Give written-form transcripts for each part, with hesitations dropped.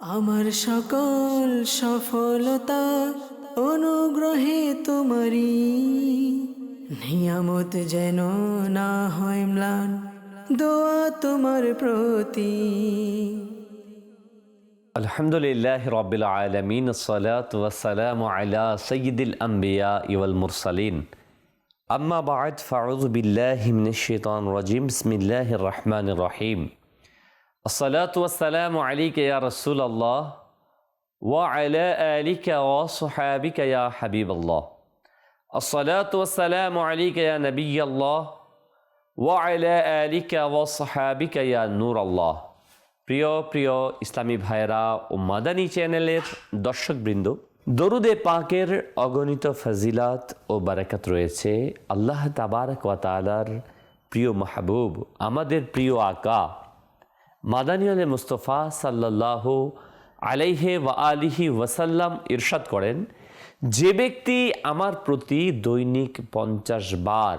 আমার সকল সফলতা অনুগ্রহে তোমারি, নিয়ামত যেন না হয় ম্লান, দোয়া তোমার প্রতি। আলহামদুলিল্লাহ রাব্বিল আলামিন, আসসালাতু ওয়াসসালামু আলা সাইয়্যিদিল আমবিয়া ওয়াল মুরসালিন। আম্মা বা'দ, ফাউযু বিল্লাহি মিনাশ শাইতানির রাজিম। বিসমিল্লাহির রহমানির রহিম। আসসালাতু ওয়াসসালামু আলাইকা ইয়া রাসূলাল্লাহ ওয়া আলা আলিকা ওয়া সাহবিকা ইয়া হাবিবাল্লাহ। আসসালাতু ওয়াসসালামু আলাইকা ইয়া নবিয়াল্লাহ ওয়া আলা আলিকা ওয়া সাহবিকা ইয়া নূরাল্লাহ। প্রিয় প্রিয় ইসলামী ভাইয়েরা ও মাদানী চ্যানেলের দর্শকবৃন্দ, দরুদে পাকের অগণিত ফজিলাত ও বারাকাত রয়েছে আল্লাহ তাবারক ওয়া তাআলার প্রিয় মাহবুব, আমাদের প্রিয় আকা মাদানী আলে মুস্তফা সাল্লাল্লাহু আলাইহি ওয়া আলিহি ওয়াসাল্লাম ইরশাদ করেন, যে ব্যক্তি আমার প্রতি দৈনিক 50 বার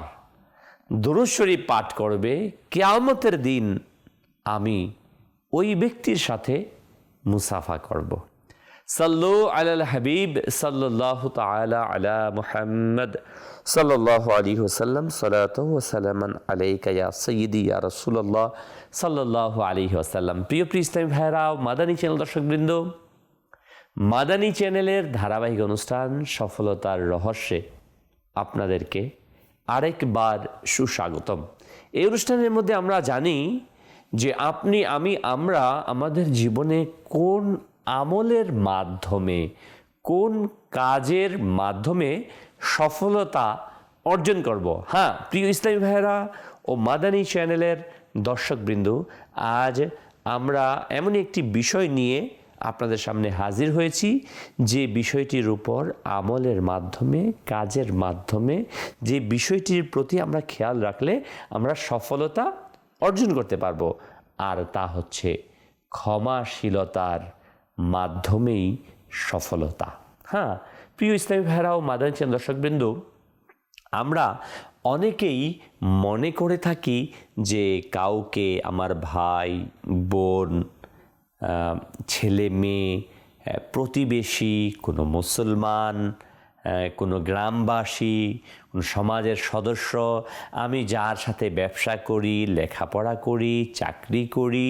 দুরূদ শরীফ পাঠ করবে, কিয়ামতের দিন আমি ওই ব্যক্তির সাথে মুসাফা করব। সাল্লু আলাল হাবিব সাল্লাল্লাহু তাআলা আলা মুহাম্মদ সাল্লাল্লাহু আলাইহি ওয়াসাল্লাম, সালাতু ওয়া সালামান আলাইকা ইয়া সাইয়্যিদি ইয়া রাসূলুল্লাহ সাল্লাল্লাহু আলাইহি ওয়াসাল্লাম। প্রিয় ইসলামী ভাইরা, মাদানী চ্যানেল দর্শকবৃন্দ, মাদানী চ্যানেলের ধারাবাহিক অনুষ্ঠান সফলতার রহস্যে আপনাদেরকে আরেকবার সুস্বাগতম। এই অনুষ্ঠানের মধ্যে আমরা জানি যে আপনি, আমি, আমরা আমাদের জীবনে কোন আমলের মাধ্যমে, কোন কাজের মাধ্যমে সফলতা অর্জন করব। হ্যাঁ প্রিয় ইসলামী ভাইয়েরা ও মাদানী চ্যানেলের দর্শকবৃন্দ, আজ আমরা এমন একটি বিষয় নিয়ে আপনাদের সামনে হাজির হয়েছি, যে বিষয়টির উপর আমলের মাধ্যমে, কাজের মাধ্যমে, যে বিষয়টির প্রতি আমরা খেয়াল রাখলে আমরা সফলতা অর্জন করতে পারবো, আর তা হচ্ছে ক্ষমাশীলতার মাধ্যমেই সফলতা। হ্যাঁ প্রিয় ইসলামী ভাইরা ও মাদানী চ্যানেল দর্শকবৃন্দ, আমরা অনেকেই মনে করে থাকি যে কাউকে, আমার ভাই বোন, ছেলে মেয়ে, প্রতিবেশী, কোনো মুসলমান, কোনো গ্রামবাসী, কোনো সমাজের সদস্য, আমি যার সাথে ব্যবসা করি, লেখাপড়া করি, চাকরি করি,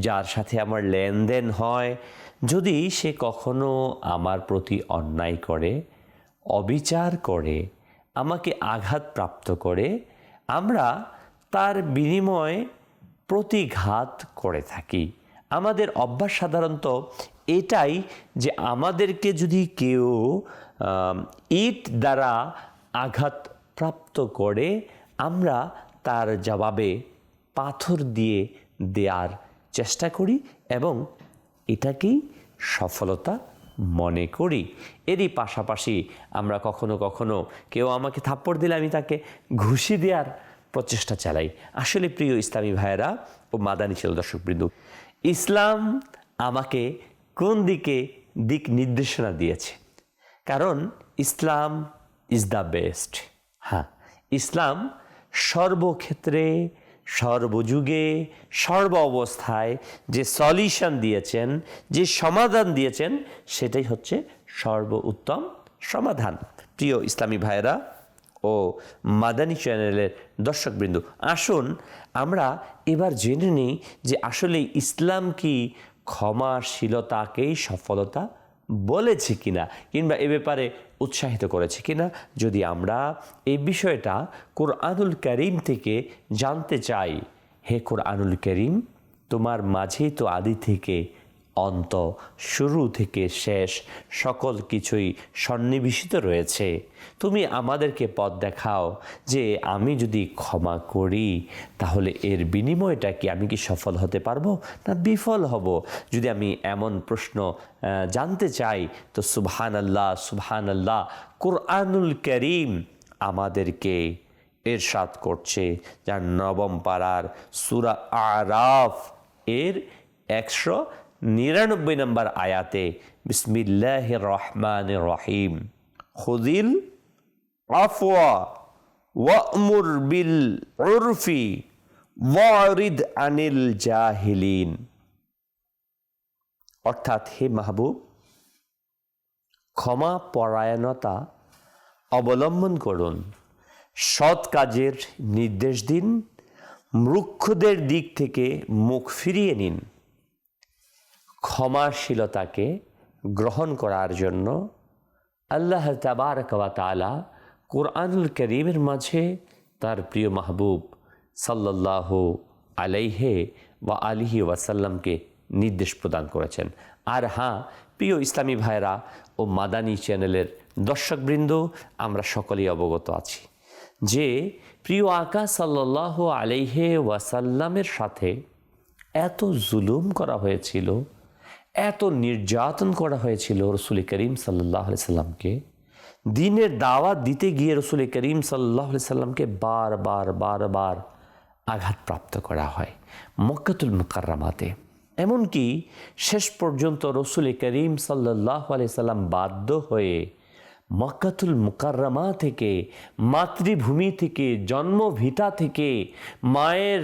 যার সাথে আমার লেনদেন হয়, যদি সে কখনো আমার প্রতি অন্যায় করে, অবিচার করে, আমাকে আঘাতপ্রাপ্ত করে, আমরা তার বিনিময়ে প্রতিঘাত করে থাকি। আমাদের অভ্যাস সাধারণত এটাই যে আমাদেরকে যদি কেউ ইট দ্বারা আঘাতপ্রাপ্ত করে, আমরা তার জবাবে পাথর দিয়ে দেওয়ার চেষ্টা করি এবং এটাকেই সফলতা মনে করি। এরই পাশাপাশি আমরা কখনো কখনো কেউ আমাকে থাপ্পড় দিলে আমি তাকে ঘুষি দেওয়ার প্রচেষ্টা চালাই। আসলে প্রিয় ইসলামী ভাইয়েরা ও মাদানী চ্যানেল দর্শকবৃন্দ, ইসলাম আমাকে কোন দিক নির্দেশনা দিয়েছে? কারণ ইসলাম ইজ দ্য বেস্ট। হ্যাঁ, ইসলাম সর্বক্ষেত্রে, সর্বযুগে, সর্ব অবস্থায় যে সলিউশন দিয়েছেন, যে সমাধান দিয়েছেন, সেটাই হচ্ছে সর্বোত্তম সমাধান। প্রিয় ইসলামী ভাইয়েরা ও মাদানী চ্যানেলের দর্শকবৃন্দ, আসুন আমরা এবার জেনে নিই যে আসলে ইসলাম কি ক্ষমাশীলতাকেই সফলতা বলেছে কিনা, কিংবা এ ব্যাপারে উৎসাহিত করেছে কিনা। যদি আমরা এই বিষয়টা কোরআনুল কারীম থেকে জানতে চাই, হে কোরআনুল কারীম, তোমার মাঝেই তো আদি থেকে অন্ত, শুরু থেকে শেষ সকল কিছুই সন্নিবেশিত রয়েছে। তুমি আমাদেরকে পথ দেখাও যে আমি যদি ক্ষমা করি তাহলে এর বিনিময়টা কি, আমি কি সফল হতে পারবো না বিফল হব? যদি আমি এমন প্রশ্ন জানতে চাই, তো সুবহানাল্লাহ সুবহানাল্লাহ, কোরআনুল কারীম আমাদেরকে ইরশাদ করছে, যার 9 পারার সূরা আরাফ এর 199 নম্বর আয়াতে, বিসমিল্লাহির রহমানির রহিম, খুযিল আফওয়া ওয়া'মুর বিল উরফি ওয়ারিদ আনিল জাহিলিন। অর্থাৎ হে মাহবুব, ক্ষমা পরায়ণতা অবলম্বন করুন, সৎ কাজের নির্দেশ দিন, মূর্খদের দিক থেকে মুখ ফিরিয়ে নিন। ক্ষমাশীলতাকে গ্রহণ করার জন্য আল্লাহ তাবারক ওয়া তাআলা কুরআনুল কারীমের মাঝে তার প্রিয় মাহবুব সাল্লাল্লাহু আলাইহি ওয়া আলিহি ওয়াসাল্লামকে নির্দেশ প্রদান করেছেন। আর হ্যাঁ, প্রিয় ইসলামী ভাইরা ও মাদানী চ্যানেলের দর্শকবৃন্দ, আমরা সকলেই অবগত আছি যে প্রিয় আকা সাল্লাল্লাহু আলাইহি ওয়াসাল্লামের সাথে এত জুলুম করা হয়েছিল, এত নির্যাতন করা হয়েছিল রসুল করিম সাল্লাল্লাহু আলাইহি সাল্লামকে। দ্বীনের দাওয়াত দিতে গিয়ে রসুল করিম সাল্লাল্লাহু আলাইহি সাল্লামকে বারবার আঘাতপ্রাপ্ত করা হয় মক্কাতুল মুকাররমাতে। এমনকি শেষ পর্যন্ত রসুল করিম সাল্লাল্লাহু আলাইহি সাল্লাম বাধ্য হয়ে মক্কাতুল মুকাররমা থেকে, মাতৃভূমি থেকে, জন্মভিটা থেকে, মায়ের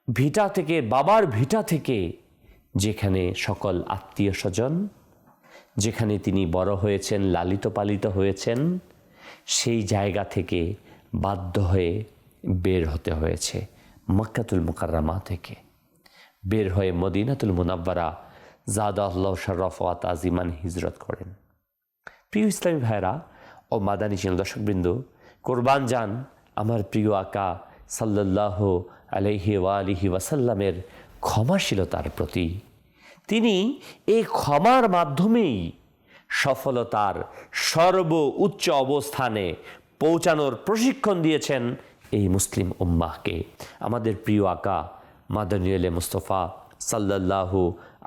ভিটা থেকে, বাবার ভিটা থেকে, যেখানে সকল আত্মীয় স্বজন, যেখানে তিনি বড় হয়েছেন, লালিত পালিত হয়েছেন, সেই জায়গা থেকে বাধ্য হয়ে বের হতে হয়েছে। মক্কাতুল মুকাররমা থেকে বের হয়ে মদিনাতুল মুনাব্বারা জাদাল্লাহু শাররাফ ওয়া তাজিমান হিজরত করেন। প্রিয় ইসলামী ভাইরা ও মাদানী চ্যানেল দর্শকবৃন্দ, কোরবান যান আমার প্রিয় আকা সাল্লাল্লাহু আলাইহি ওয়া আলিহি ওয়াসাল্লামের ক্ষমাশীলতার প্রতি। তিনি এই ক্ষমার মাধ্যমেই সফলতার সর্বোচ্চ অবস্থানে পৌঁছানোর প্রশিক্ষণ দিয়েছেন এই মুসলিম উম্মাহকে। আমাদের প্রিয় আকা মাদানী মুস্তফা সাল্লাল্লাহু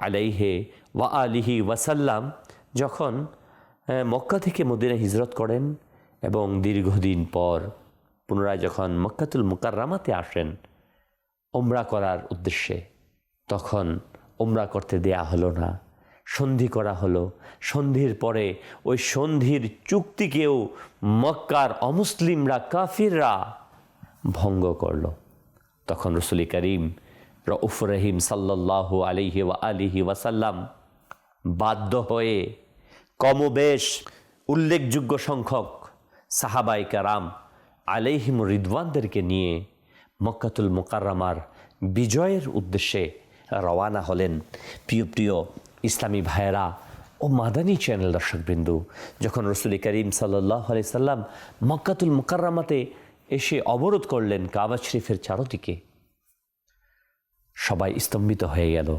আলাইহি ওয়া আলিহি ওয়াসাল্লাম যখন মক্কা থেকে মদিনা হিজরত করেন এবং দীর্ঘদিন পর পুনরায় যখন মক্কাতুল মুকাররমাতে আসেন উমরা করার উদ্দেশ্যে, তখন উমরা করতে দেয়া হলো না, সন্ধি করা হলো। সন্ধির পরে ওই সন্ধির চুক্তিকেও মক্কার অমুসলিমরা, কাফিররা ভঙ্গ করল। তখন রসুল করিম রউফ রহিম সাল্লাল্লাহু আলাইহি ওয়া আলিহি ওয়াসাল্লাম বাধ্য হয়ে কমবেশ উল্লেখযোগ্য সংখ্যক সাহাবায়ে কেরাম আলাইহিম রিদওয়ানদেরকে নিয়ে মক্কাতুল মুকাররমার বিজয়ের উদ্দেশ্যে রওয়ানা হলেন। প্রিয় ইসলামী ভাইয়েরা ও মাদানী চ্যানেল দর্শকবৃন্দ, যখন রসুল করিম সাল্লাল্লাহু আলাইহি সাল্লাম মক্কাতুল মুকাররমাতে এসে অবরোধ করলেন কাবা শরীফের চারদিকে, সবাই স্তম্ভিত হয়ে গেল।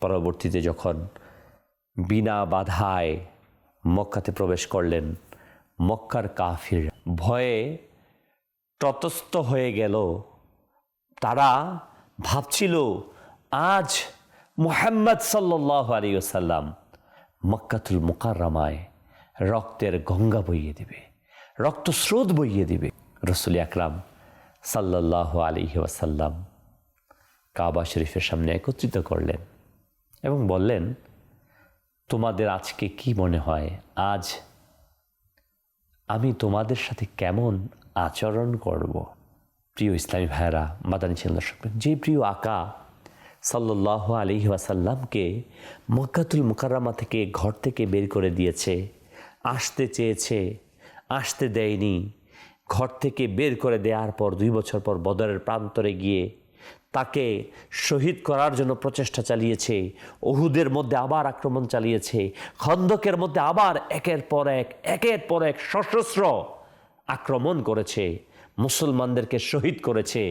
পরবর্তীতে যখন বিনা বাধায় মক্কাতে প্রবেশ করলেন, মক্কার কাফির ভয়ে ততস্থ হয়ে গেল। তারা ভাবছিল আজ মুহাম্মদ সাল্লাল্লাহু আলাইহি ওয়াসাল্লাম মক্কাতুল মুকাররমায় রক্তের গঙ্গা বইয়ে দিবে, রক্তস্রোত বইয়ে দিবে। রসুল আকরাম সাল্লাল্লাহু আলাইহি ওয়াসাল্লাম কাবা শরীফের সামনে একত্রিত করলেন এবং বললেন, তোমাদের আজকে কি মনে হয়, আজ আমি তোমাদের সাথে কেমন আচরণ করব? প্রিয় ইসলামী ভাইয়েরা, মাদানী চ্যানেল দর্শক, যে প্রিয় আকা সাল্লাল্লাহু আলাইহি ওয়াসাল্লামকে মক্কাতুল মুকাররমা থেকে ঘর থেকে বের করে দিয়েছে, আসতে চেয়েছে, আসতে দেয়নি, ঘর থেকে বের করে দেওয়ার পর 2 বছর পর বদরের প্রান্তরে গিয়ে তাকে শহীদ করার জন্য প্রচেষ্টা চালিয়েছে, উহুদের মধ্যে আবার আক্রমণ চালিয়েছে, খন্দকের মধ্যে আবার একের পর এক সশস্ত্র আক্রমণ করেছে, মুসলমানদেরকে শহীদ করেছে,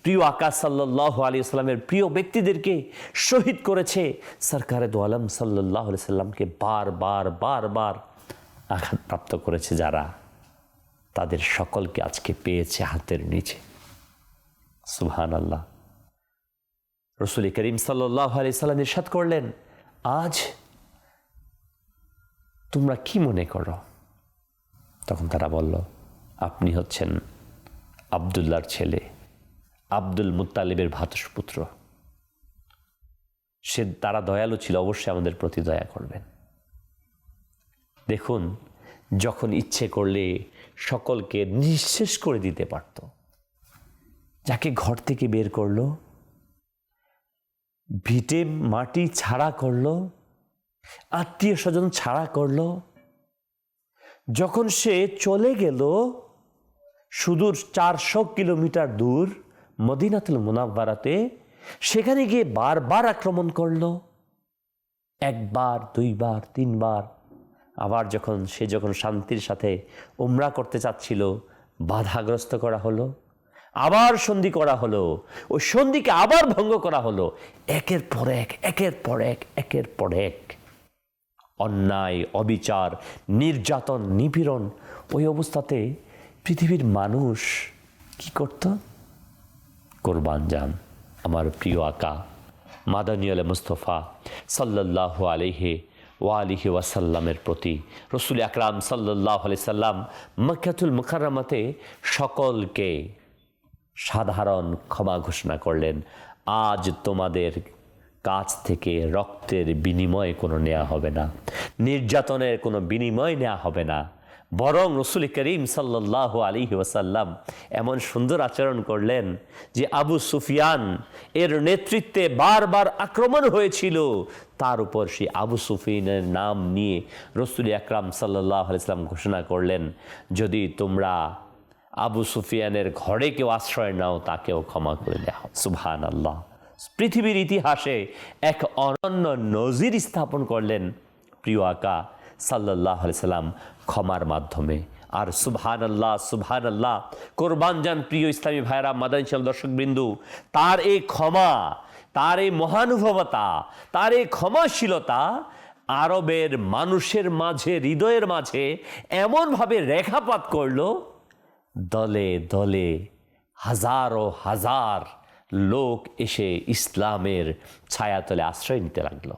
প্রিয় আকা সাল্লাল্লাহু আলাইহি ওয়াসাল্লামের প্রিয় ব্যক্তিদেরকে শহীদ করেছে, সরকারে দো আলম সাল্লাল্লাহু আলাইহি ওয়াসাল্লামকে বারবার আঘাতপ্রাপ্ত করেছে যারা, তাদের সকলকে আজকে পেয়েছে হাতের নিচে। সুবহানাল্লাহ। রসুল করিম সাল্লাল্লাহু আলাইহি ওয়াসাল্লাম ইরশাদ করলেন, আজ তোমরা কি মনে করো? তখন তারা বলল, আপনি হচ্ছেন আব্দুল্লাহর ছেলে, আব্দুল মুত্তালিবের ভ্রাতুষ্পুত্র। তারা দয়ালু ছিল, অবশ্যই আমাদের প্রতি দয়া করবেন। দেখুন, যখন ইচ্ছে করলে সকলকে নিঃশেষ করে দিতে পারত, যাকে ঘর থেকে বের করলো, ভিটে মাটি ছাড়া করলো, আত্মীয় স্বজন ছাড়া করলো। যখন সে চলে গেল সুদূর 400 কিলোমিটার দূর মদিনাতুল মুনাওয়ারাতে, সেখানে গিয়ে বারবার আক্রমণ করলো, একবার, দুইবার, তিনবার। আবার যখন শান্তির সাথে উমরা করতে চাচ্ছিল, বাধাগ্রস্ত করা হলো, আবার সন্ধি করা হলো, ওই সন্ধিকে আবার ভঙ্গ করা হলো। একের পর এক অন্যায়, অবিচার, নির্যাতন, নিপীড়ন। ওই অবস্থাতে পৃথিবীর মানুষ কি করত? কোরবান যান আমার প্রিয় আকা মাদানী মুস্তফা সাল্লাল্লাহু আলাইহি ওয়াসাল্লামের প্রতি রাসূল আকরাম সাল্লাল্লাহু আলাইহি সাল্লাম মক্কাতুল মুকাররমাতে সকলকে সাধারণ ক্ষমা ঘোষণা করলেন। আজ তোমাদের কাছ থেকে রক্তের বিনিময় কোনো নেওয়া হবে না, নির্যাতনের কোনো বিনিময় নেওয়া হবে না, বরং রাসূল করিম সাল্লাল্লাহু আলাইহি ওয়াসাল্লাম এমন সুন্দর আচরণ করলেন যে আবু সুফিয়ান এর নেতৃত্বে বারবার আক্রমণ হয়েছিল, তার উপর সেই আবু সুফিয়ানের নাম নিয়ে রাসূল আকরাম সাল্লাল্লাহু আলাইহি ওয়াসাল্লাম ঘোষণা করলেন, যদি তোমরা আবু সুফিয়ানের ঘরে কেউ আশ্রয় নাও, তাকেও ক্ষমা করে দেওয়া। সুবহানাল্লাহ। পৃথিবীর ইতিহাসে এক অনন্য নজির স্থাপন করলেন প্রিয় আকা সাল্লাল্লাহু আলাইহি সাল্লাম ক্ষমার মাধ্যমে। আর সুবহানাল্লাহ, কোরবান যান প্রিয় ইসলামী ভাইরা, মাদানী দর্শকবৃন্দু, তার এই ক্ষমা, তার এই মহানুভবতা, তার এই ক্ষমাশীলতা আরবের মানুষের মাঝে, হৃদয়ের মাঝে এমনভাবে রেখাপাত করলো, দলে দলে হাজারো হাজার লোক এসে ইসলামের ছায়াতলে আশ্রয় নিতে লাগলো,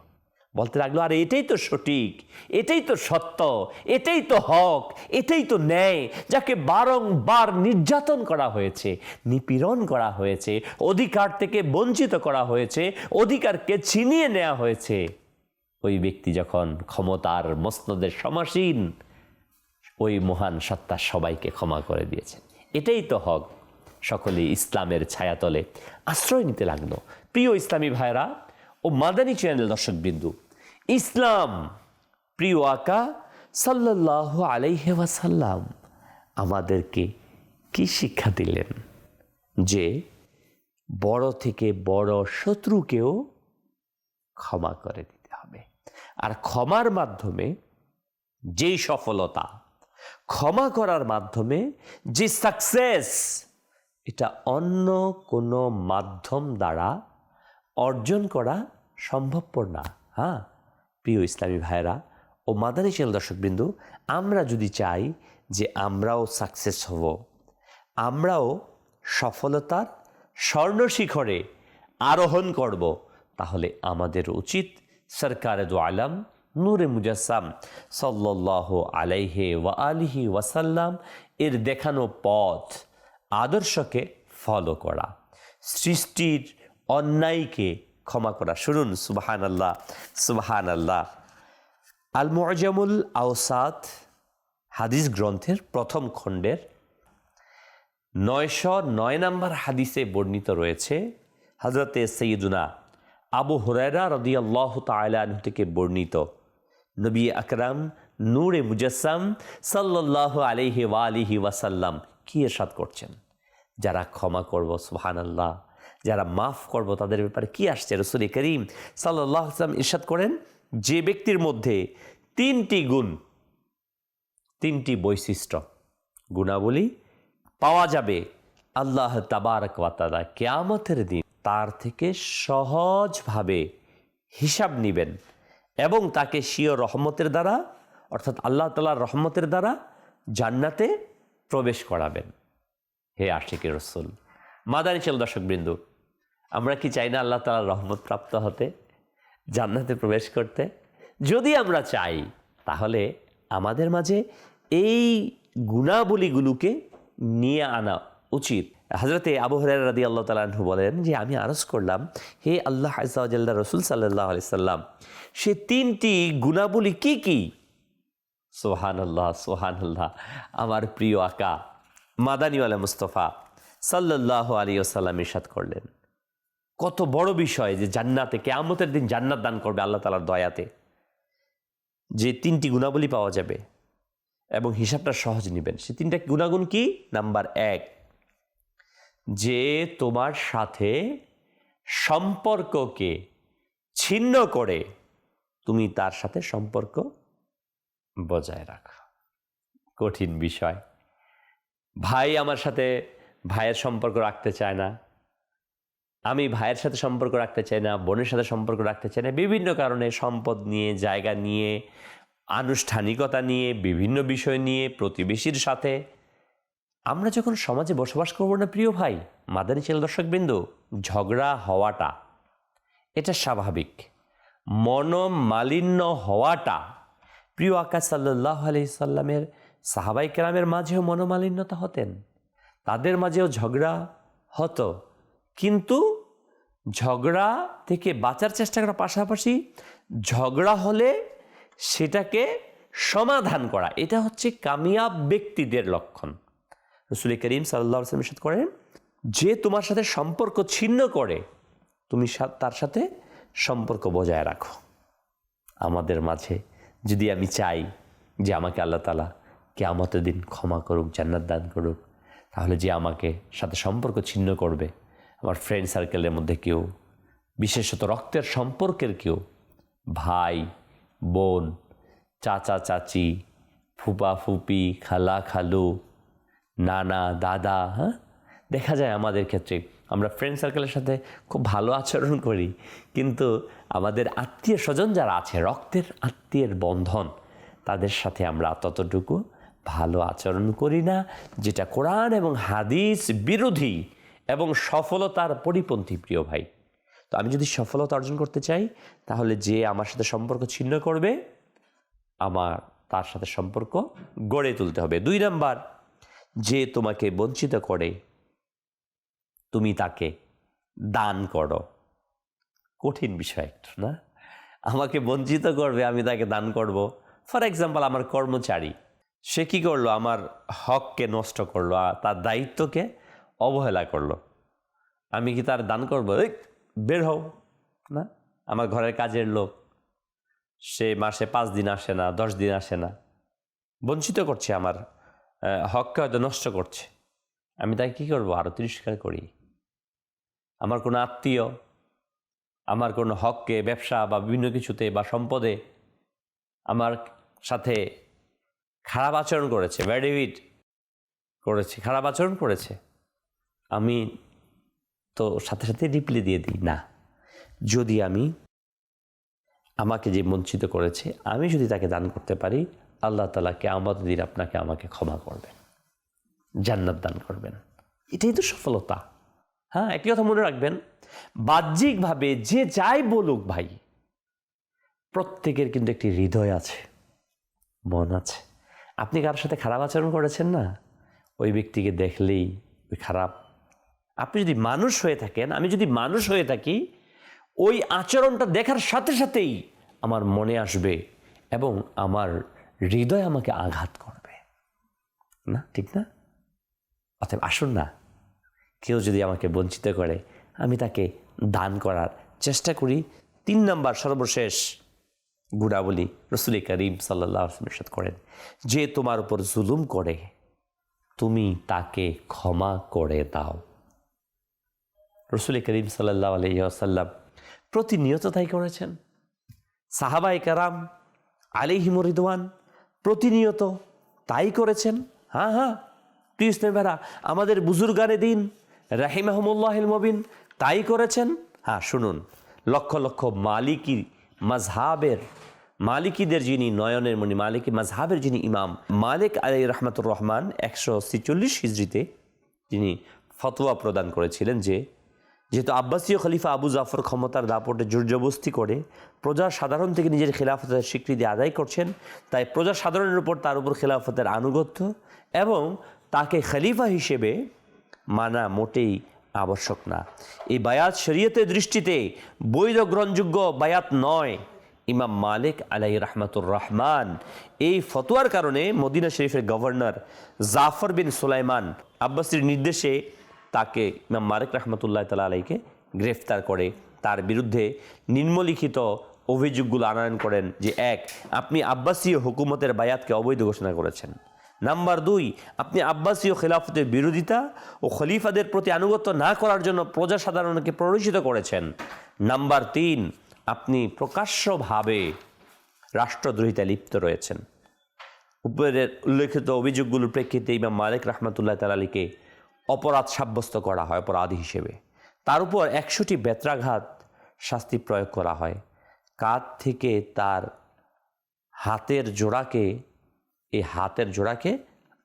বলতে লাগলো, আর এটাই তো সঠিক, এটাই তো সত্য, এটাই তো হক, এটাই তো ন্যায়, যাকে বারংবার নির্যাতন করা হয়েছে, নিপীড়ন করা হয়েছে, অধিকার থেকে বঞ্চিত করা হয়েছে, অধিকারকে ছিনিয়ে নেওয়া হয়েছে, ওই ব্যক্তি যখন ক্ষমতার মসনদের সমাসীন, ওই মহান সত্তা সবাইকে ক্ষমা করে দিয়েছেন। এটাই তো হক। সকলেই ইসলামের ছায়াতলে আশ্রয় নিতে লাগলো। প্রিয় ইসলামী ভাইরা ও মাদানী চ্যানেল দর্শকবৃন্দু, ইসলাম প্রিয় আকা সাল্লাল্লাহু আলাইহি ওয়াসাল্লাম আমাদেরকে কি শিক্ষা দিলেন? যে বড় থেকে বড় শত্রুকেও ক্ষমা করে দিতে হবে। আর ক্ষমার মাধ্যমে যেই সফলতা, ক্ষমা করার মাধ্যমে যে সাকসেস, এটা অন্য কোনো মাধ্যম দ্বারা অর্জন করা সম্ভবপর না। হ্যাঁ প্রিয় ইসলামী ভাইরা ও মাদানী চ্যানেল দর্শকবৃন্দু, আমরা যদি চাই যে আমরাও সাকসেস হব, আমরাও সফলতার স্বর্ণ শিখরে আরোহণ করব, তাহলে আমাদের উচিত সরকারে দো আলম নূরে মুজাসসাম সাল্লাল্লাহু আলাইহি ওয়াসাল্লাম এর দেখানো পথ, আদর্শকে ফলো করা, সৃষ্টির অন্যায়কে ক্ষমা করা। শুনুন, সুবহানাল্লাহ সুবহানাল্লাহ। আল মুআজামুল আওসাত হাদিস গ্রন্থের প্রথম খণ্ডের 909 নম্বর হাদিসে বর্ণিত রয়েছে, হযরতে সাইয়্যিদুনা আবু হুরায়রা রাদিয়াল্লাহু তাআলা আনহু থেকে বর্ণিত, নবী আকরাম নূরে মুজাসসাম সাল্লাল্লাহু আলাইহি ওয়াসাল্লাম কি ইরশাদ করছেন? যারা ক্ষমা করব, সুবহানাল্লাহ, যারা মাফ করব, তাদের ব্যাপারে কি আসছে? রাসূল করিম সাল্লাল্লাহু আলাইহি ওয়াসাল্লাম ইরশাদ করেন, যে ব্যক্তির মধ্যে 3টি গুণ, 3টি বৈশিষ্ট্য, গুণাবলী পাওয়া যাবে, আল্লাহ তাবারক ওয়া তাআলা কিয়ামতের দিন তার থেকে সহজভাবে হিসাব নেবেন এবং তাকে স্বীয় রহমতের দ্বারা, অর্থাৎ আল্লাহ তাআলার রহমতের দ্বারা জান্নাতে প্রবেশ করাবেন। হে আশিকে রসুল, মাদানী চ্যানেল দর্শকবৃন্দু, আমরা কি চাই না আল্লাহ তাআলার রহমত প্রাপ্ত হতে, জান্নাতে প্রবেশ করতে? যদি আমরা চাই, তাহলে আমাদের মাঝে এই গুণাবলীগুলোকে নিয়ে আনা উচিত। হযরতে আবু হুরায়রা রাদিয়াল্লাহু তাআলা আনহু বলেন যে আমি আরজ করলাম, হে আল্লাহ আযজা ওয়া জাল্লা রাসূল সাল্লাল্লাহু আলাইহি সাল্লাম, সে 3টি গুণাবলী কি কি? সুবহানাল্লাহ সুবহানাল্লাহ। আমার প্রিয় আকা মাদানীওয়ালা মুস্তফা সাল্লাল্লাহু আলাইহি ওয়াসাল্লাম ইরশাদ করলেন, কত বড় বিষয় যে জান্নাতে, কিয়ামতের দিন জান্নাত দান করবে আল্লাহ তাআলার দয়াতে। যে 3টি গুণাবলী পাওয়া যাবে এবং হিসাবটা সহজ নেবেন। সে 3টা গুণাগুণ কি? নাম্বার 1, যে তোমার সাথে সম্পর্ককে ছিন্ন করে তুমি তার সাথে সম্পর্ক বজায় রাখো। কঠিন বিষয়। ভাই আমার সাথে ভাইয়ের সম্পর্ক রাখতে চায় না, আমি ভাইয়ের সাথে সম্পর্ক রাখতে চাই না, বোনের সাথে সম্পর্ক রাখতে চাই না, বিভিন্ন কারণে, সম্পদ নিয়ে, জায়গা নিয়ে, আনুষ্ঠানিকতা নিয়ে, বিভিন্ন বিষয় নিয়ে, প্রতিবেশীর সাথে। আমরা যখন সমাজে বসবাস করবো না প্রিয় ভাই, মাদানী চ্যানেল দর্শকবৃন্দ, ঝগড়া হওয়াটা এটা স্বাভাবিক। মনোমালিন্য হওয়াটা, প্রিয় আকা সাল্লাল্লাহু আলাইহি সাল্লামের সাহাবাই কেরামের মাঝেও মনোমালিন্যতা হতেন, তাদের মাঝেও ঝগড়া হতো, কিন্তু ঝগড়া থেকে বাঁচার চেষ্টা করার পাশাপাশি ঝগড়া হলে সেটাকে সমাধান করা, এটা হচ্ছে কামিয়াব ব্যক্তিদের লক্ষণ। রাসূল করিম সাল্লাল্লাহু আলাইহি ওয়াসাল্লাম ইরশাদ করেন, যে তোমার সাথে সম্পর্ক ছিন্ন করে তুমি তার সাথে সম্পর্ক বজায় রাখো। আমাদের মাঝে যদি আমি চাই যে আমাকে আল্লাহ তাআলা কিয়ামতের দিন ক্ষমা করুক, জান্নাত দান করুক, তাহলে যে আমাকে সাথে সম্পর্ক ছিন্ন করবে, আমার ফ্রেন্ড সার্কেলের মধ্যে কেউ, বিশেষত রক্তের সম্পর্কের কেউ, ভাই বোন, চাচা চাচি, ফুপা ফুপি, খালা খালু, নানা দাদা, হ্যাঁ, দেখা যায় আমাদের ক্ষেত্রে আমরা ফ্রেন্ড সার্কেলের সাথে খুব ভালো আচরণ করি, কিন্তু আমাদের আত্মীয় স্বজন যারা আছে, রক্তের আত্মীয়ের বন্ধন, তাদের সাথে আমরা ততটুকু ভালো আচরণ করি না, যেটা কোরআন এবং হাদিস বিরোধী এবং সফলতার পরিপন্থী প্রিয় ভাই। তো আমি যদি সফলতা অর্জন করতে চাই, তাহলে যে আমার সাথে সম্পর্ক ছিন্ন করবে, আমার তার সাথে সম্পর্ক গড়ে তুলতে হবে। 2 নাম্বার, যে তোমাকে বঞ্চিত করে তুমি তাকে দান করো। কঠিন বিষয় একটু না? আমাকে বঞ্চিত করবে, আমি তাকে দান করব। ফর এক্সাম্পল, আমার কর্মচারী, সে কী করলো? আমার হককে নষ্ট করলো, তার দায়িত্বকে অবহেলা করলো। আমি কি তার দান করবো? বের হও না? আমার ঘরের কাজের লোক, সে মাসে 5 দিন আসে না, 10 দিন আসে না, বঞ্চিত করছে, আমার হককে হয়তো নষ্ট করছে, আমি তাকে কী করবো? আরও তিরস্কার করি। আমার কোনো আত্মীয় আমার কোনো হককে ব্যবসা বা বিভিন্ন কিছুতে বা সম্পদে আমার সাথে খারাপ আচরণ করেছে, ব্যাড করেছে, খারাপ আচরণ করেছে, আমি তো সাথে সাথে রিপ্লাই দিয়ে দিই না। যদি আমাকে যে বঞ্চিত করেছে, আমি যদি তাকে দান করতে পারি, আল্লাহ তাআলা কিয়ামতের দিন আপনাকে আমাকে ক্ষমা করবেন, জান্নাত দান করবেন। এটাই তো সফলতা। হ্যাঁ, একটি কথা মনে রাখবেন, বাহ্যিকভাবে যে যাই বলুক ভাই, প্রত্যেকের কিন্তু একটি হৃদয় আছে, মন আছে। আপনি কারোর সাথে খারাপ আচরণ করেছেন না, ওই ব্যক্তিকে দেখলেই ওই খারাপ, আপনি যদি মানুষ হয়ে থাকেন, আমি যদি মানুষ হয়ে থাকি, ওই আচরণটা দেখার সাথে সাথেই আমার মনে আসবে এবং আমার হৃদয় আমাকে আঘাত করবে না, ঠিক না? অতএব আসুন না, কেউ যদি আমাকে বঞ্চিত করে, আমি তাকে দান করার চেষ্টা করি। 3 নাম্বার, সর্বশেষ গুণাবলী, রাসূল করিম সাল্লাল্লাহু আলাইহি ওয়াসাল্লাম ইরশাদ করেন, যে তোমার উপর জুলুম করে তুমি তাকে ক্ষমা করে দাও। রাসূল করিম সাল্লাল্লাহু আলাইহি ওয়াসাল্লাম প্রতিনিয়ত তাই করেছেন। সাহাবায়ে কেরাম আলাইহিমুর রিদওয়ান প্রতিনিয়ত তাই করেছেন। হ্যাঁ, প্রিয় ইসলামী ভাইরা, আমাদের বুজুর্গানে দিন রাহিমাহুমুল্লাহিল মুবিন তাই করেছেন। হ্যাঁ, শুনুন, লক্ষ লক্ষ মালিকিদের যিনি নয়নের মণি, মালিকি মাযহাবের যিনি ইমাম মালিক আলাইহি রাহমাতুর রহমান 146 হিজরিতে যিনি ফতোয়া প্রদান করেছিলেন যে যেহেতু আব্বাসীয় খলিফা আবু জাফর ক্ষমতার দাপটে জোরজবস্তি করে প্রজা সাধারণ থেকে নিজের খেলাফতের স্বীকৃতি আদায় করছেন, তাই প্রজা সাধারণের উপর তার উপর খেলাফতের আনুগত্য এবং তাকে খলিফা হিসেবে মানা মোটেই আবশ্যক না। এই বায়াত শরীয়তের দৃষ্টিতে বৈধ গ্রহণযোগ্য বায়াত নয়। ইমাম মালিক আলাইহি রাহমাতুর রহমান এই ফতোয়ার কারণে মদিনা শরীফের গভর্নর জাফর বিন সুলাইমান আব্বাসীর নির্দেশে তাকে ইমাম মালিক রাহমাতুল্লাহ তাআলা আলাইহিকে গ্রেফতার করে তার বিরুদ্ধে নিম্নলিখিত অভিযোগগুলো আনয়ন করেন যে 1, আপনি আব্বাসীয় হুকুমতের বায়াতকে অবৈধ ঘোষণা করেছেন। নাম্বার 2, আপনি আব্বাসীয় খেলাফতের বিরোধিতা ও খলিফাদের প্রতি আনুগত্য না করার জন্য প্রজা সাধারণকে প্ররোচিত করেছেন। নাম্বার 3, আপনি প্রকাশ্যভাবে রাষ্ট্রদ্রোহিতা লিপ্ত রয়েছেন। উপরের উল্লেখিত অভিযোগগুলোর প্রেক্ষিতে ইমাম মালিক রহমতুল্লাহ তাআলাকে অপরাধ সাব্যস্ত করা হয় অপরাধী হিসেবে। তার উপর 100টি বেত্রাঘাত শাস্তি প্রয়োগ করা হয়। কাঁধ থেকে তার হাতের জোড়াকে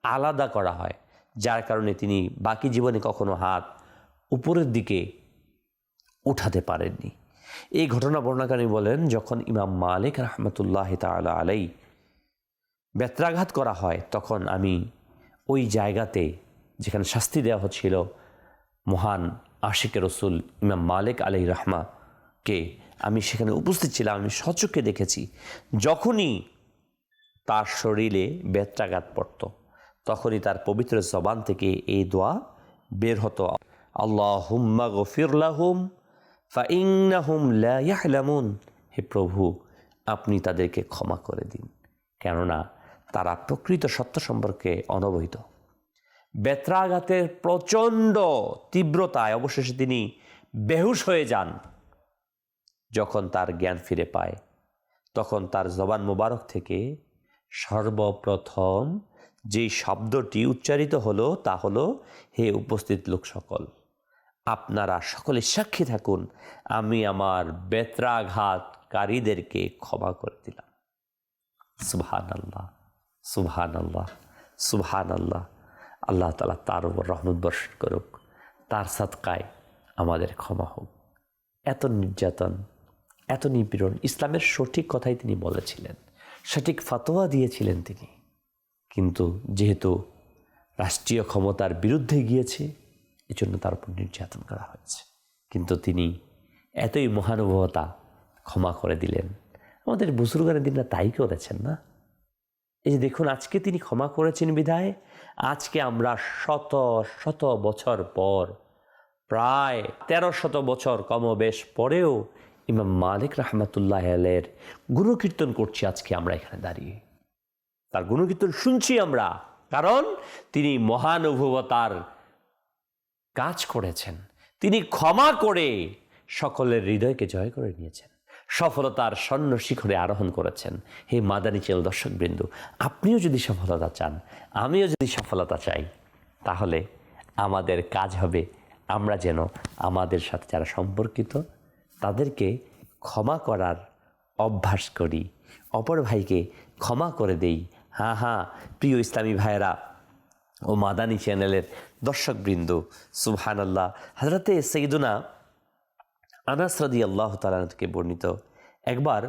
আলাদা করা হয়, যার কারণে তিনি বাকি জীবনে কখনো হাত উপরের দিকে উঠাতে পারেননি। এই ঘটনা বর্ণনাকারী বলেন, যখন ইমাম মালিক রহমতুল্লাহ তাআলা আলাইহি বেত্রাঘাত করা হয়, তখন আমি ওই জায়গাতে যেখানে শাস্তি দেওয়া হচ্ছিল মহান আশিকে রসুল ইমাম মালিক আলাইহির রহমাকে, আমি সেখানে উপস্থিত ছিলাম। আমি সচক্ষে দেখেছি যখনই তার শরীরে বেত্রাঘাত পড়ত, তখনই তার পবিত্র জবান থেকে এই দোয়া বের হতো, আল্লাহুম্মা গফির লাহুম ফাইন্নাহুম লা ইয়ালামুন। হে প্রভু, আপনি তাদেরকে ক্ষমা করে দিন, কেননা তারা প্রকৃত সত্য সম্পর্কে অনবহিত। বেত্রাঘাতের প্রচণ্ড তীব্রতায় অবশেষে তিনি বেহুশ হয়ে যান। যখন তার জ্ঞান ফিরে পায়, তখন তার জবান মোবারক থেকে সর্বপ্রথম যেই শব্দটি উচ্চারিত হলো তা হলো, হে উপস্থিত লোক সকল, আপনারা সকলে সাক্ষী থাকুন, আমি আমার বেত্রাঘাতকারীদেরকে ক্ষমা করে দিলাম। সুবহানাল্লাহ, সুবহানাল্লাহ, সুবহানাল্লাহ। আল্লাহ তাআলা তার উপর রহমত বর্ষণ করুক, তার সাদকায় আমাদের ক্ষমা হোক। এত নির্যাতন, এত নিপীড়ন, ইসলামের সঠিক কথাই তিনি বলেছিলেন, সঠিক ফতোয়া দিয়েছিলেন তিনি, কিন্তু যেহেতু রাষ্ট্রীয় ক্ষমতার বিরুদ্ধে গিয়েছে, এজন্য তার উপর নির্যাতন করা হয়েছে। কিন্তু তিনি এতই মহানুভবতা, ক্ষমা করে দিলেন। আমাদের বুজুর্গানের দিনরা তাই করেছেন না? এই যে দেখুন, আজকে তিনি ক্ষমা করেছেন বিধায় আজকে আমরা শত শত বছর পর, প্রায় 1300 বছর কমবেশ পরেও ইমাম মালিক রহমতুল্লাহ আলাইহির গুণকীর্তন করছি। আজকে আমরা এখানে দাঁড়িয়ে তার গুণকীর্তন শুনছি আমরা, কারণ তিনি মহানুভবতার কাজ করেছেন। তিনি ক্ষমা করে সকলের হৃদয়কে জয় করে নিয়েছেন, সফলতার স্বর্ণ শিখরে আরোহণ করেছেন। হে মাদানী চ্যানেল দর্শকবৃন্দ, আপনিও যদি সফলতা চান, আমিও যদি সফলতা চাই, তাহলে আমাদের কাজ হবে আমরা যেন আমাদের সাথে যারা সম্পর্কিত তাদেরকে ক্ষমা করার অভ্যাস করি, অপর ভাইকে ক্ষমা করে দেই। হ্যাঁ, প্রিয় ইসলামী ভাইয়েরা ও মাদানী চ্যানেলের দর্শকবৃন্দ, সুবহানাল্লাহ। হযরতে সাইয়্যিদুনা আনাস রাদিয়াল্লাহু তাআলা থেকে বর্ণিত, একবার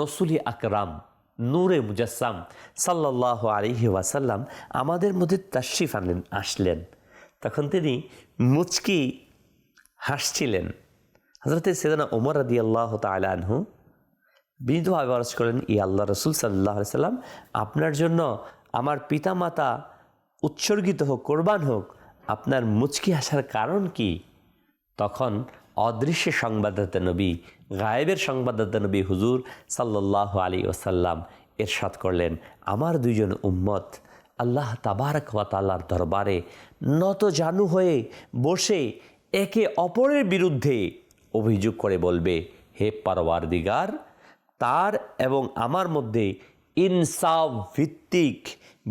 রসুল আকরাম নূরে মুজাসসাম সাল্লাল্লাহু আলাইহি ওয়াসাল্লাম আমাদের মধ্যে তাশরিফ আসলেন। তখন তিনি মুচকি হাসছিলেন। হযরতে সাইয়্যিদুনা ওমর রাদিয়াল্লাহু তাআলা আনহু বিনীতভাবে আরজ করলেন, ই আল্লাহ রসুল সাল্লাল্লাহু আলাইহি সাল্লাম, আপনার জন্য আমার পিতামাতা উৎসর্গিত হোক, কোরবান হোক, আপনার মুচকি হাসার কারণ কি? তখন অদৃশ্য সংবাদদাতা নবী, গায়েবের সংবাদদাতা নবী হুজুর সাল্লাল্লাহু আলাইহি ওয়াসাল্লাম ইরশাদ করলেন, আমার দুইজন উম্মত আল্লাহ তাবারক ওয়া তাআলার দরবারে নত জানু হয়ে বসে একে অপরের বিরুদ্ধে অভিযোগ করে বলবে, হে পরওয়ারদিগার, তার এবং আমার মধ্যে ইনসাফ ভিত্তিক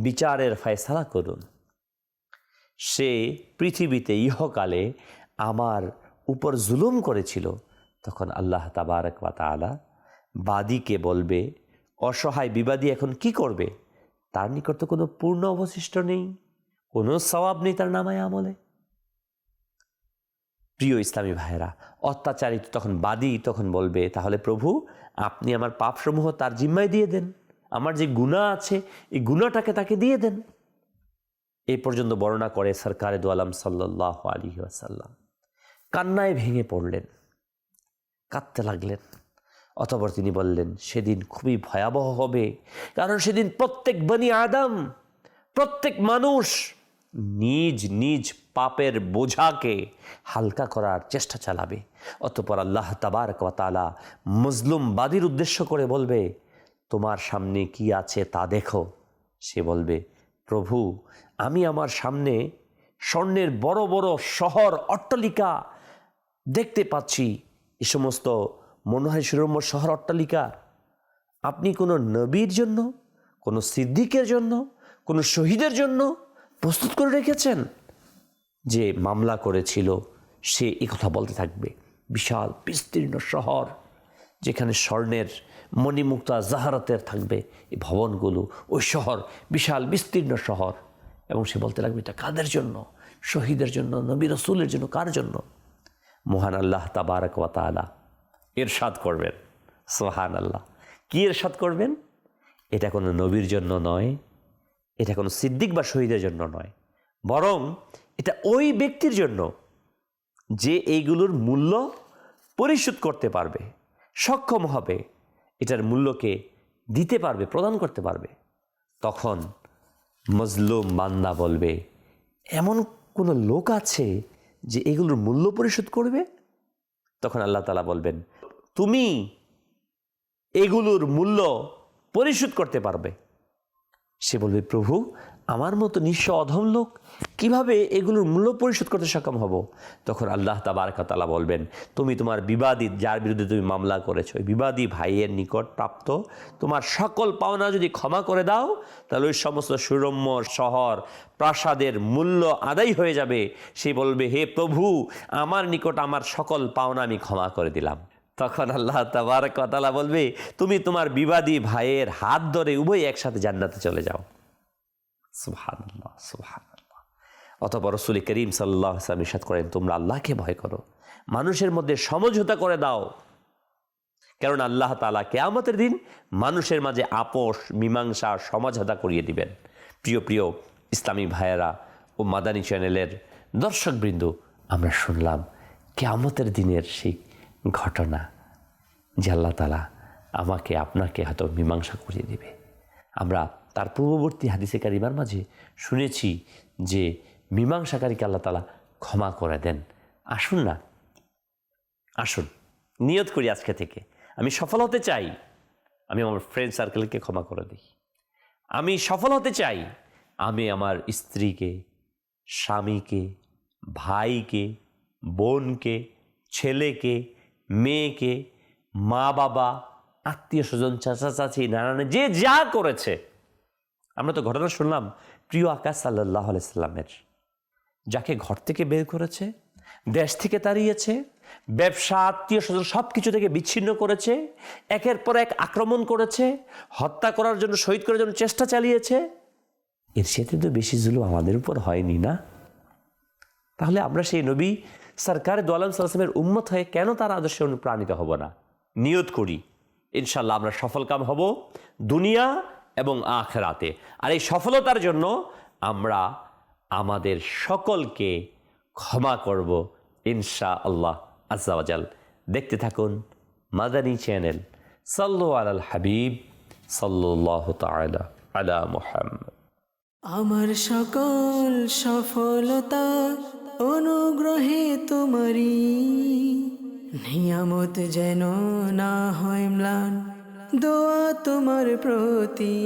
বিচারের ফয়সালা করুন। সে পৃথিবীতে ইহকালে আমার উপর জুলুম করেছিল। তখন আল্লাহ তাবারক ওয়া তাআলা বাদীকে বলবে, অসহায় বিবাদী এখন কি করবে? তার নিকট তো কোনো পূর্ণ অবশিষ্ট নেই, কোনো সওয়াব নেই তার নামায় আমলে। প্রিয় ইসলামী ভাইয়েরা, অত্যাচারিত তখন বাদী তখন বলবে, তাহলে প্রভু আপনি আমার পাপসমূহ তার জিম্মায় দিয়ে দেন, আমার যে গুনাহ আছে এই গুনাহটাকে তাকে দিয়ে দেন। এই পর্যন্ত বর্ণনা করে সরকারে দু আলম সাল্লাল্লাহু আলাইহি ওয়াসাল্লাম কান্নায় ভেঙে পড়লেন, কাঁদতে লাগলেন। অতঃপর তিনি বললেন, সেদিন খুবই ভয়াবহ হবে, কারণ সেদিন প্রত্যেক বনি আদম, প্রত্যেক মানুষ নিজ নিজ পাপের বোঝাকে হালকা করার চেষ্টা চালাবে। অতঃপর আল্লাহ তাবারক ওয়া তাআলা মজলুমবাদীর উদ্দেশ্য করে বলবে, তোমার সামনে কি আছে তা দেখো। সে বলবে, প্রভু, আমি আমার সামনে স্বর্ণের বড় বড় শহর, অট্টালিকা দেখতে পাচ্ছি। এ সমস্ত মনোহারী সুরম্য শহর, অট্টালিকা আপনি কোনো নবীর জন্য, কোনো সিদ্দিকের জন্য, কোনো শহীদের জন্য প্রস্তুত করে রেখেছেন? যে মামলা করেছিল সে কথা বলতে থাকবে। বিশাল বিস্তীর্ণ শহর, যেখানে স্বর্ণের মণিমুক্তা জাহারাতের থাকবে এই ভবনগুলো, ওই শহর বিশাল বিস্তীর্ণ শহর। এবং সে বলতে লাগবে, এটা কাদের জন্য? শহীদের জন্য, নবী রাসূলের জন্য। কার জন্য? মহান আল্লাহ তাবারক ওয়া তাআলা ইরশাদ করবেন, সুবহানাল্লাহ। কি ইরশাদ করবেন? এটা কোনো নবীর জন্য নয়, এটা কোনো সিদ্দিক বা শহীদের জন্য নয়, বরং এটা ওই ব্যক্তির জন্য যে এইগুলোর মূল্য পরিশোধ করতে পারবে, সক্ষম হবে, এটার মূল্যকে দিতে পারবে, প্রদান করতে পারবে। তখন মজলুম বান্দা বলবে, এমন কোনো লোক আছে যে এগুলোর মূল্য পরিশোধ করবে? তখন আল্লাহ তাআলা বলবেন, তুমি এগুলোর মূল্য পরিশোধ করতে পারবে। সে বলবে, প্রভু, আমার মতো নিঃস্ব অধম লোক কিভাবে এগুলোর মূল্য পরিশোধ করতে সক্ষম হব? তখন আল্লাহ তাবারক ওয়া তাআলা বলবেন, তুমি তোমার বিবাদী, যার বিরুদ্ধে তুমি মামলা করেছো, ওই বিবাদী ভাইয়ের নিকট প্রাপ্ত তোমার সকল পাওনা যদি ক্ষমা করে দাও, তাহলে ওই সমস্ত সুরম্য শহর, প্রাসাদের মূল্য আদায় হয়ে যাবে। সে বলবে, হে প্রভু, আমার নিকট আমার সকল পাওনা আমি ক্ষমা করে দিলাম। তখন আল্লাহ তাবারক ওয়া তাআলা বলবে, তুমি তোমার বিবাদী ভাইয়ের হাত ধরে উভয় একসাথে জান্নাতে চলে যাও। সুবহানাল্লাহ, সুবহানাল্লাহ। অতঃপর রাসূল করিম সাল্লাল্লাহু আলাইহি ওয়াসাল্লাম ইরশাদ করেন, তোমরা আল্লাহকে ভয় করো, মানুষের মধ্যে সমঝোতা করে দাও, কারণ আল্লাহ তাআলা কিয়ামতের দিন মানুষের মাঝে আপোষ, মীমাংসা, সমঝোতা করিয়ে দিবেন। প্রিয় প্রিয় ইসলামী ভাইয়েরা ও মাদানী চ্যানেলের দর্শকবৃন্দ, আমরা শুনলাম কিয়ামতের দিনের সেই ঘটনা, যে আল্লাহ তাআলা আমাকে আপনাকে হয়তো মীমাংসা করিয়ে দিবে। আমরা তার পূর্ববর্তী হাদিসে কারিমার মাঝে শুনেছি যে মীমাংসাকারীকে আল্লাহ তাআলা ক্ষমা করে দেন। আসুন না, আসুন নিয়ত করি আজকে থেকে, আমি সফল হতে চাই, আমি আমার ফ্রেন্ড সার্কেলকে ক্ষমা করে দিই। আমি সফল হতে চাই, আমি আমার স্ত্রীকে, স্বামীকে, ভাইকে, বোনকে, ছেলেকে, মেয়েকে, মা বাবা, আত্মীয় স্বজন, চাচা চাচি, নানা, যে যা করেছে। আমরা তো ঘটনা শুনলাম প্রিয় আকাশ সাল্লাল্লাহু আলাইহি সাল্লামের, যাকে ঘর থেকে বের করেছে, দেশ থেকে তাড়িয়েছে, ব্যবসা, আত্মীয় স্বজন সব কিছু থেকে বিচ্ছিন্ন করেছে, একের পর এক আক্রমণ করেছে, হত্যা করার জন্য, শহীদ করার জন্য চেষ্টা চালিয়েছে। এর সাথে তো বেশি জুলুম আমাদের উপর হয়নি না? তাহলে আমরা সেই নবী সরকার দু আলম সাল্লাল্লাহু আলাইহি ওয়াসাল্লামের উম্মত হয়ে কেন তার আদর্শে অনুপ্রাণিত হব না? নিয়ত করি, ইনশাআল্লাহ আমরা সফলকাম হব দুনিয়া এবং আখিরাতে। আর এই সফলতার জন্য আমরা আমাদের সকলকে ক্ষমা করব ইনশাআল্লাহ আজ্জা ওয়া জাল। দেখতে থাকুন মাদানী চ্যানেল। সাল্লু আলাল হাবিব সাল্লাল্লাহু তাআলা আলা মুহাম্মদ। আমার সকল সফলতা অনুগ্রহে তোমারি, নিয়ামত যেন না হয় ম্লান, দোয়া তোমার প্রতি।